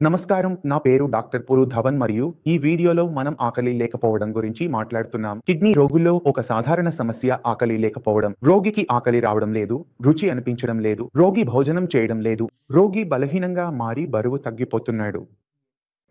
నమస్కారం. నా పేరు డాక్టర్ పురు ధవన్ మరియు ఈ వీడియోలో మనం ఆకలి లేకపోవడం గురించి మాట్లాడుతున్నాం. కిడ్నీ రోగుల్లో ఒక సాధారణ సమస్య ఆకలి లేకపోవడం. రోగికి ఆకలి రావడం లేదు, రుచి అనిపించడం లేదు, రోగి భోజనం చేయడం లేదు, రోగి బలహీనంగా మారి బరువు తగ్గిపోతున్నాడు.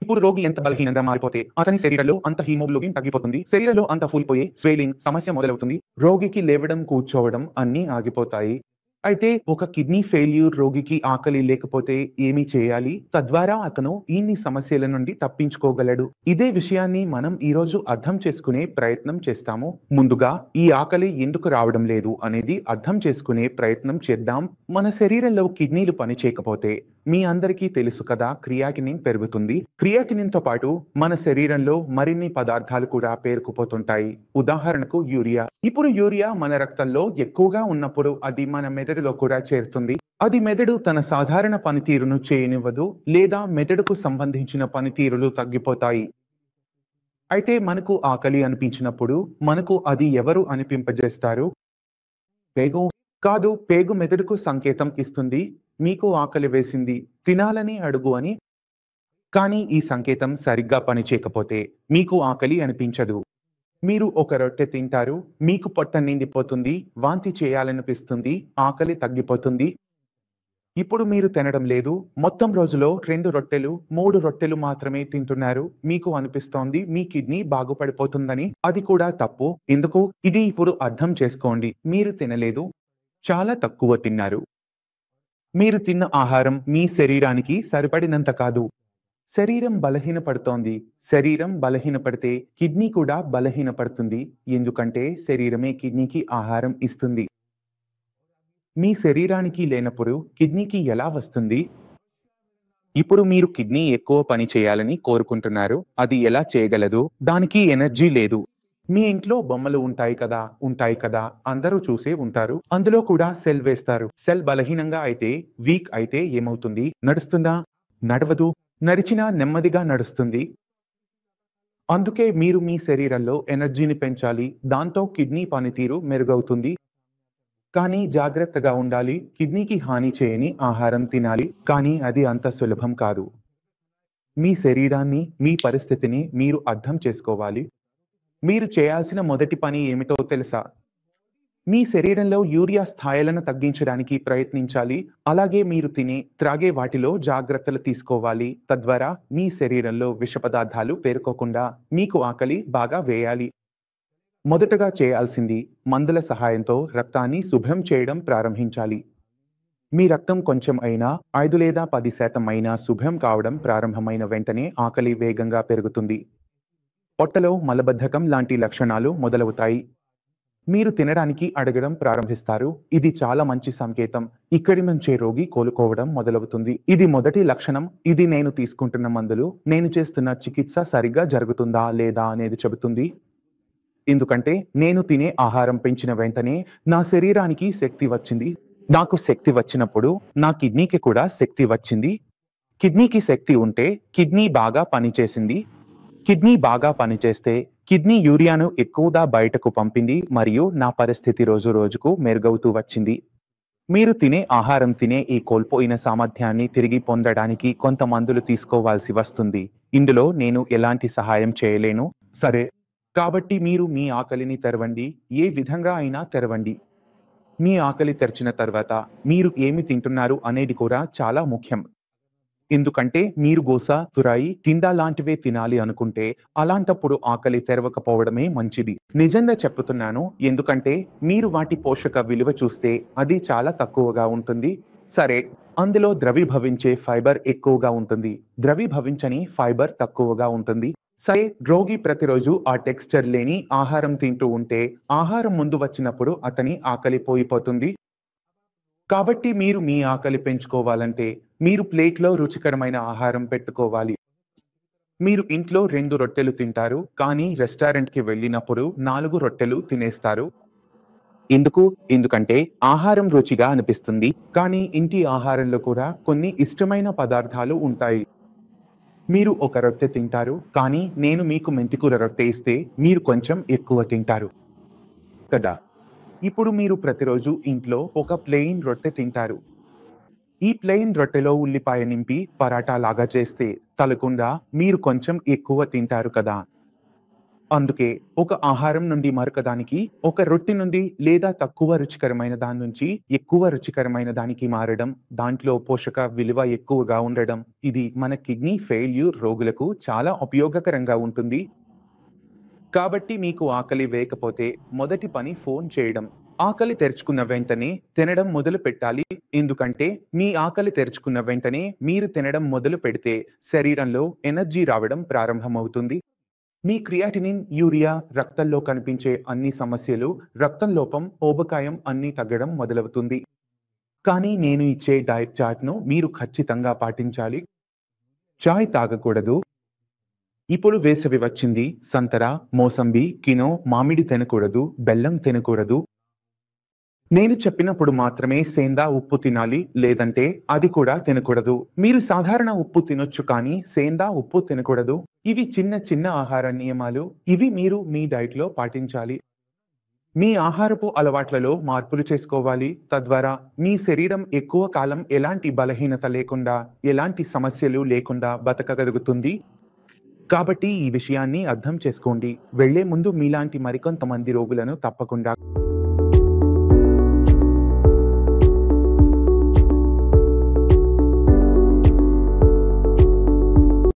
ఇప్పుడు రోగి ఎంత బలహీనంగా మారిపోతే అతని శరీరంలో అంత హీమోగ్లోబిన్ తగ్గిపోతుంది. శరీరంలో అంత ఫూలిపోయే స్వెల్లింగ్ సమస్య మొదలవుతుంది. రోగికి లేవడం, కూర్చోవడం అన్నీ ఆగిపోతాయి. అయితే ఒక కిడ్నీ ఫెయిల్యూర్ రోగికి ఆకలి లేకపోతే ఏమి చేయాలి? తద్వారా అతను ఇన్ని సమస్యల నుండి తప్పించుకోగలడు. ఇదే విషయాన్ని మనం ఈరోజు అర్థం చేసుకునే ప్రయత్నం చేస్తాము. ముందుగా ఈ ఆకలి ఎందుకు రావడం లేదు అనేది అర్థం చేసుకునే ప్రయత్నం చేద్దాం. మన శరీరంలో కిడ్నీలు పనిచేయకపోతే మీ అందరికీ తెలుసు కదా, క్రియాటినిన్ పెరుగుతుంది. క్రియాటినిన్తో పాటు మన శరీరంలో మరిన్ని పదార్థాలు కూడా పేరుకుపోతుంటాయి. ఉదాహరణకు యూరియా. ఇప్పుడు యూరియా మన రక్తంలో ఎక్కువగా ఉన్నప్పుడు అది మన మెదడులో కూడా చేరుతుంది. అది మెదడు తన సాధారణ పనితీరును చేయనివ్వదు, లేదా మెదడుకు సంబంధించిన పనితీరులు తగ్గిపోతాయి. అయితే మనకు ఆకలి అనిపించినప్పుడు మనకు అది ఎవరు అనిపింపజేస్తారు? పేగు కాదు. పేగు మెదడుకు సంకేతం ఇస్తుంది, మీకు ఆకలి వేసింది, తినాలని అడుగు అని. కానీ ఈ సంకేతం సరిగ్గా పనిచేయకపోతే మీకు ఆకలి అనిపించదు. మీరు ఒక రొట్టె తింటారు, మీకు పొట్ట నిండిపోతుంది, వాంతి చేయాలనిపిస్తుంది, ఆకలి తగ్గిపోతుంది. ఇప్పుడు మీరు తినడం లేదు, మొత్తం రోజులో 2 రొట్టెలు 3 రొట్టెలు మాత్రమే తింటున్నారు. మీకు అనిపిస్తోంది మీ కిడ్నీ బాగుపడిపోతుందని. అది కూడా తప్పు. ఎందుకు? ఇది ఇప్పుడు అర్థం చేసుకోండి. మీరు తినలేదు, చాలా తక్కువ తిన్నారు. మీరు తిన్న ఆహారం మీ శరీరానికి సరిపడినంత కాదు. శరీరం బలహీనపడుతోంది. శరీరం బలహీనపడితే కిడ్నీ కూడా బలహీనపడుతుంది. ఎందుకంటే శరీరమే కిడ్నీకి ఆహారం ఇస్తుంది. మీ శరీరానికి లేనప్పుడు కిడ్నీకి ఎలా వస్తుంది? ఇప్పుడు మీరు కిడ్నీ ఎక్కువ పని చేయాలని కోరుకుంటున్నారు. అది ఎలా చేయగలదు? దానికి ఎనర్జీ లేదు. మీ ఇంట్లో బొమ్మలు ఉంటాయి కదా, అందరూ చూసే ఉంటారు. అందులో కూడా సెల్ వేస్తారు. సెల్ బలహీనంగా అయితే, వీక్ అయితే ఏమవుతుంది? నడుస్తుందా? నడవదు. నడిచినా నెమ్మదిగా నడుస్తుంది. అందుకే మీరు మీ శరీరంలో ఎనర్జీని పెంచాలి. దాంతో కిడ్నీ పనితీరు మెరుగవుతుంది. కానీ జాగ్రత్తగా ఉండాలి. కిడ్నీకి హాని చేయని ఆహారం తినాలి. కానీ అది అంత సులభం కాదు. మీ శరీరాన్ని, మీ పరిస్థితిని మీరు అర్థం చేసుకోవాలి. మీరు చేయాల్సిన మొదటి పని ఏమిటో తెలుసా? మీ శరీరంలో యూరియా స్థాయిలను తగ్గించడానికి ప్రయత్నించాలి. అలాగే మీరు తినే, త్రాగే వాటిలో జాగ్రత్తలు తీసుకోవాలి. తద్వారా మీ శరీరంలో విష పదార్థాలు పేరుకోకుండా మీకు ఆకలి బాగా వేయాలి. మొదటగా చేయాల్సింది మందుల సహాయంతో రక్తాన్ని శుభ్రం చేయడం ప్రారంభించాలి. మీ రక్తం కొంచెం అయినా 5 లేదా 10% అయినా శుభ్రం కావడం ప్రారంభమైన వెంటనే ఆకలి వేగంగా పెరుగుతుంది. పొట్టలో మలబద్ధకం లాంటి లక్షణాలు మొదలవుతాయి. మీరు తినడానికి అడగడం ప్రారంభిస్తారు. ఇది చాలా మంచి సంకేతం. ఇక్కడి నుంచే రోగి కోలుకోవడం మొదలవుతుంది. ఇది మొదటి లక్షణం. ఇది నేను తీసుకుంటున్న మందులు, నేను చేస్తున్న చికిత్స సరిగ్గా జరుగుతుందా లేదా అనేది చెబుతుంది. ఎందుకంటే నేను తినే ఆహారం పెంచిన వెంటనే నా శరీరానికి శక్తి వచ్చింది. నాకు శక్తి వచ్చినప్పుడు నా కిడ్నీకి కూడా శక్తి వచ్చింది. కిడ్నీకి శక్తి ఉంటే కిడ్నీ బాగా పనిచేసింది. కిడ్నీ బాగా పనిచేస్తే కిడ్నీ యూరియాను ఎక్కువగా బయటకు పంపింది మరియు నా పరిస్థితి రోజు రోజుకు మెరుగవుతూ వచ్చింది. మీరు తినే ఆహారం తినే ఈ కోల్పోయిన సామర్థ్యాన్ని తిరిగి పొందడానికి కొంత మందులు తీసుకోవాల్సి వస్తుంది. ఇందులో నేను ఎలాంటి సహాయం చేయలేను. సరే, కాబట్టి మీరు మీ ఆకలిని తెరవండి. ఏ విధంగా అయినా తెరవండి. మీ ఆకలి తెరిచిన తర్వాత మీరు ఏమి తింటున్నారు అనేది కూడా చాలా ముఖ్యం. ఎందుకంటే మీరు గోస, తురాయి, కిండా లాంటివే తినాలి అనుకుంటే అలాంటప్పుడు ఆకలి తెరవకపోవడమే మంచిది. నిజంగా చెప్తున్నాను, ఎందుకంటే మీరు వాటి పోషక విలువ చూస్తే అది చాలా తక్కువగా ఉంటుంది. సరే, అందులో ద్రవీభవించే ఫైబర్ ఎక్కువగా ఉంటుంది. ద్రవీభవించని ఫైబర్ తక్కువగా ఉంటుంది. సరే, రోగి ప్రతిరోజు ఆ టెక్స్చర్ లేని ఆహారం తింటూ ఉంటే ఆహారం ముందు వచ్చినప్పుడు అతని ఆకలి పోయిపోతుంది. కాబట్టి మీరు మీ ఆకలి పెంచుకోవాలంటే మీరు ప్లేట్లో రుచికరమైన ఆహారం పెట్టుకోవాలి. మీరు ఇంట్లో 2 రొట్టెలు తింటారు, కానీ రెస్టారెంట్‌కి వెళ్ళినప్పుడు 4 రొట్టెలు తినేస్తారు. ఎందుకు? ఎందుకంటే ఆహారం రుచిగా అనిపిస్తుంది, కానీ ఇంటి ఆహారంలో కూడా కొన్ని ఇష్టమైన పదార్థాలు ఉంటాయి. మీరు ఒక రొట్టె తింటారు, కానీ నేను మీకు మెంతికూర రొట్టె ఇస్తే మీరు కొంచెం ఎక్కువ తింటారు కదా! ఇప్పుడు మీరు ప్రతిరోజు ఇంట్లో ఒక ప్లెయిన్ రొట్టె తింటారు. ఈ ప్లెయిన్ రొట్టెలో ఉల్లిపాయ నింపి పరాటా లాగా చేస్తే తలకుండా మీరు కొంచెం ఎక్కువ తింటారు కదా. అందుకే ఒక ఆహారం నుండి మరొక దానికి, ఒక రొట్టె నుండి లేదా తక్కువ రుచికరమైన దాని నుంచి ఎక్కువ రుచికరమైన దానికి మారడం, దాంట్లో పోషక విలువ ఎక్కువగా ఉండడం, ఇది మన కిడ్నీ ఫెయిల్యూర్ రోగులకు చాలా ఉపయోగకరంగా ఉంటుంది. కాబట్టి మీకు ఆకలి వేయకపోతే మొదటి పని ఫోన్ చేయడం. ఆకలి తెరుచుకున్న వెంటనే తినడం మొదలు పెట్టాలి. ఎందుకంటే మీ ఆకలి తెరుచుకున్న వెంటనే మీరు తినడం మొదలు పెడితే శరీరంలో ఎనర్జీ రావడం ప్రారంభమవుతుంది. మీ క్రియాటినిన్, యూరియా, రక్తంలో కనిపించే అన్ని సమస్యలు, రక్తం లోపం, ఊబకాయం అన్నీ తగ్గడం మొదలవుతుంది. కానీ నేను ఇచ్చే డైట్ చార్ట్‌ను మీరు ఖచ్చితంగా పాటించాలి. చాయ్ తాగకూడదు. ఇప్పుడు వేసవి వచ్చింది. సంతర, మోసంబి, కినో, మామిడి తినకూడదు. బెల్లం తినకూడదు. నేను చెప్పినప్పుడు మాత్రమే సేందా ఉప్పు తినాలి. లేదంటే అది కూడా తినకూడదు. మీరు సాధారణ ఉప్పు తినొచ్చు కానీ సేందా ఉప్పు తినకూడదు. ఇవి చిన్న చిన్న ఆహార నియమాలు. ఇవి మీరు మీ డైట్‌లో పాటించాలి. మీ ఆహారపు అలవాట్లలో మార్పులు చేసుకోవాలి. తద్వారా మీ శరీరం ఎక్కువ కాలం ఎలాంటి బలహీనత లేకుండా, ఎలాంటి సమస్యలు లేకుండా బతకగలుగుతుంది. కాబట్టి ఈ విషయాన్ని అర్థం చేసుకోండి. వెళ్ళే ముందు మీలాంటి మరికొంతమంది రోగులను తప్పకుండా